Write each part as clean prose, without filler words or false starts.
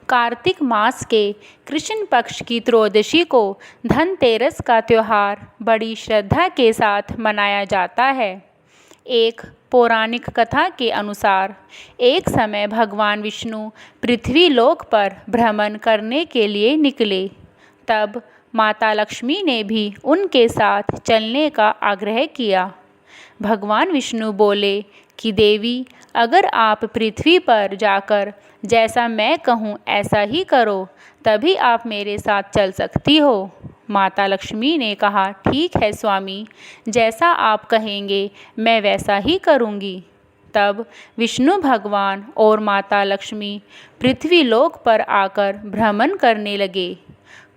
कार्तिक मास के कृष्ण पक्ष की त्रयोदशी को धनतेरस का त्यौहार बड़ी श्रद्धा के साथ मनाया जाता है। एक पौराणिक कथा के अनुसार एक समय भगवान विष्णु पृथ्वी लोक पर भ्रमण करने के लिए निकले। तब माता लक्ष्मी ने भी उनके साथ चलने का आग्रह किया। भगवान विष्णु बोले कि देवी, अगर आप पृथ्वी पर जाकर जैसा मैं कहूँ ऐसा ही करो, तभी आप मेरे साथ चल सकती हो। माता लक्ष्मी ने कहा, ठीक है स्वामी, जैसा आप कहेंगे मैं वैसा ही करूँगी। तब विष्णु भगवान और माता लक्ष्मी पृथ्वी लोक पर आकर भ्रमण करने लगे।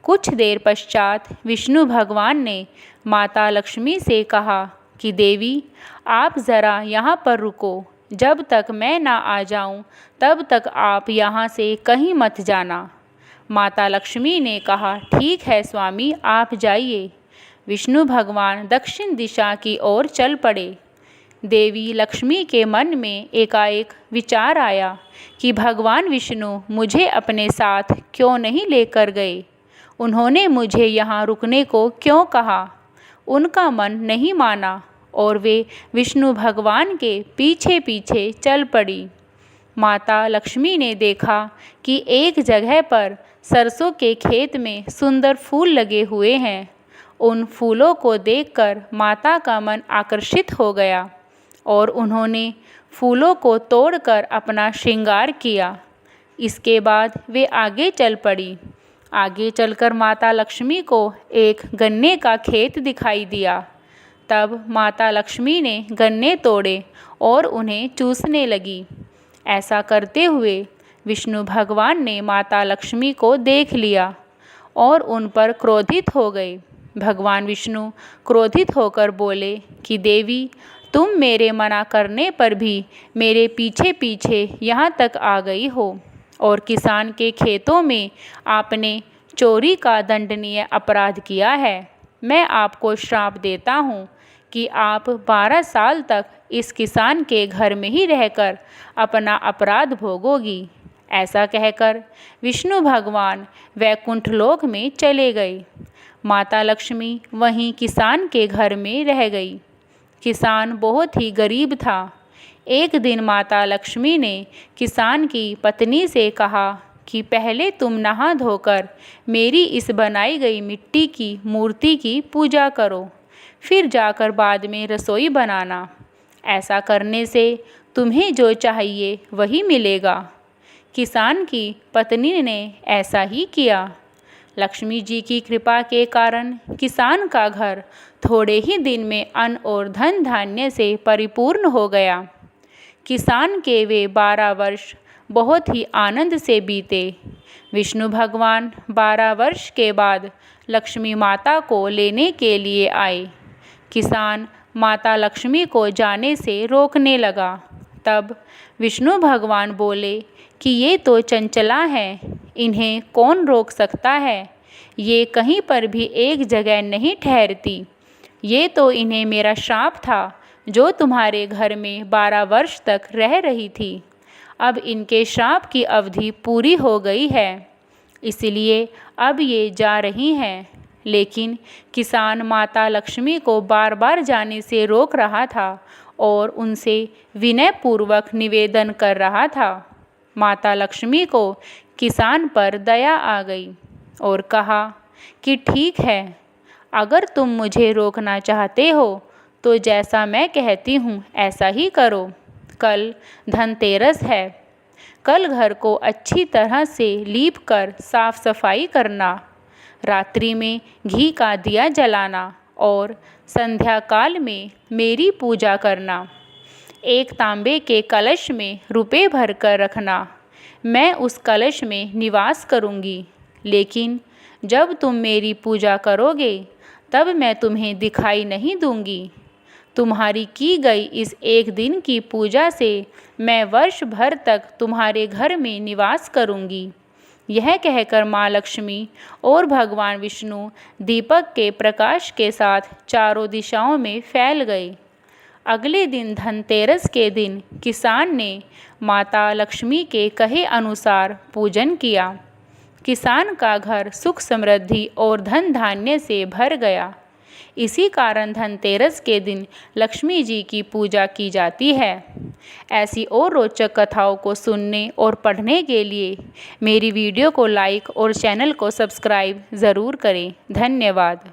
कुछ देर पश्चात विष्णु भगवान ने माता लक्ष्मी से कहा कि देवी, आप ज़रा यहाँ पर रुको, जब तक मैं ना आ जाऊँ तब तक आप यहाँ से कहीं मत जाना। माता लक्ष्मी ने कहा, ठीक है स्वामी, आप जाइए। विष्णु भगवान दक्षिण दिशा की ओर चल पड़े। देवी लक्ष्मी के मन में एकाएक विचार आया कि भगवान विष्णु मुझे अपने साथ क्यों नहीं लेकर गए, उन्होंने मुझे यहाँ रुकने को क्यों कहा। उनका मन नहीं माना और वे विष्णु भगवान के पीछे पीछे चल पड़ी। माता लक्ष्मी ने देखा कि एक जगह पर सरसों के खेत में सुंदर फूल लगे हुए हैं। उन फूलों को देखकर माता का मन आकर्षित हो गया और उन्होंने फूलों को तोड़कर अपना श्रृंगार किया। इसके बाद वे आगे चल पड़ी। आगे चलकर माता लक्ष्मी को एक गन्ने का खेत दिखाई दिया। तब माता लक्ष्मी ने गन्ने तोड़े और उन्हें चूसने लगी। ऐसा करते हुए विष्णु भगवान ने माता लक्ष्मी को देख लिया और उन पर क्रोधित हो गए। भगवान विष्णु क्रोधित होकर बोले कि देवी, तुम मेरे मना करने पर भी मेरे पीछे पीछे यहाँ तक आ गई हो और किसान के खेतों में आपने चोरी का दंडनीय अपराध किया है। मैं आपको श्राप देता हूँ कि आप 12 साल तक इस किसान के घर में ही रहकर अपना अपराध भोगोगी। ऐसा कहकर विष्णु भगवान वैकुंठ लोक में चले गए। माता लक्ष्मी वहीं किसान के घर में रह गई। किसान बहुत ही गरीब था। एक दिन माता लक्ष्मी ने किसान की पत्नी से कहा कि पहले तुम नहा धोकर मेरी इस बनाई गई मिट्टी की मूर्ति की पूजा करो, फिर जाकर बाद में रसोई बनाना। ऐसा करने से तुम्हें जो चाहिए वही मिलेगा। किसान की पत्नी ने ऐसा ही किया। लक्ष्मी जी की कृपा के कारण किसान का घर थोड़े ही दिन में अन्न और धन धान्य से परिपूर्ण हो गया। किसान के वे 12 वर्ष बहुत ही आनंद से बीते। विष्णु भगवान 12 वर्ष के बाद लक्ष्मी माता को लेने के लिए आए। किसान माता लक्ष्मी को जाने से रोकने लगा। तब विष्णु भगवान बोले कि ये तो चंचला हैं, इन्हें कौन रोक सकता है। ये कहीं पर भी एक जगह नहीं ठहरती। ये तो इन्हें मेरा श्राप था जो तुम्हारे घर में 12 वर्ष तक रह रही थी। अब इनके श्राप की अवधि पूरी हो गई है, इसलिए अब ये जा रही हैं। लेकिन किसान माता लक्ष्मी को बार बार जाने से रोक रहा था और उनसे विनयपूर्वक निवेदन कर रहा था। माता लक्ष्मी को किसान पर दया आ गई और कहा कि ठीक है, अगर तुम मुझे रोकना चाहते हो तो जैसा मैं कहती हूँ ऐसा ही करो। कल धनतेरस है। कल घर को अच्छी तरह से लीप कर साफ सफाई करना, रात्रि में घी का दिया जलाना और संध्या काल में मेरी पूजा करना। एक तांबे के कलश में रुपए भर कर रखना। मैं उस कलश में निवास करूँगी, लेकिन जब तुम मेरी पूजा करोगे तब मैं तुम्हें दिखाई नहीं दूँगी। तुम्हारी की गई इस एक दिन की पूजा से मैं वर्ष भर तक तुम्हारे घर में निवास करूँगी। यह कहकर माँ लक्ष्मी और भगवान विष्णु दीपक के प्रकाश के साथ चारों दिशाओं में फैल गए। अगले दिन धनतेरस के दिन किसान ने माता लक्ष्मी के कहे अनुसार पूजन किया। किसान का घर सुख समृद्धि और धन धान्य से भर गया। इसी कारण धनतेरस के दिन लक्ष्मी जी की पूजा की जाती है। ऐसी और रोचक कथाओं को सुनने और पढ़ने के लिए मेरी वीडियो को लाइक और चैनल को सब्सक्राइब ज़रूर करें। धन्यवाद।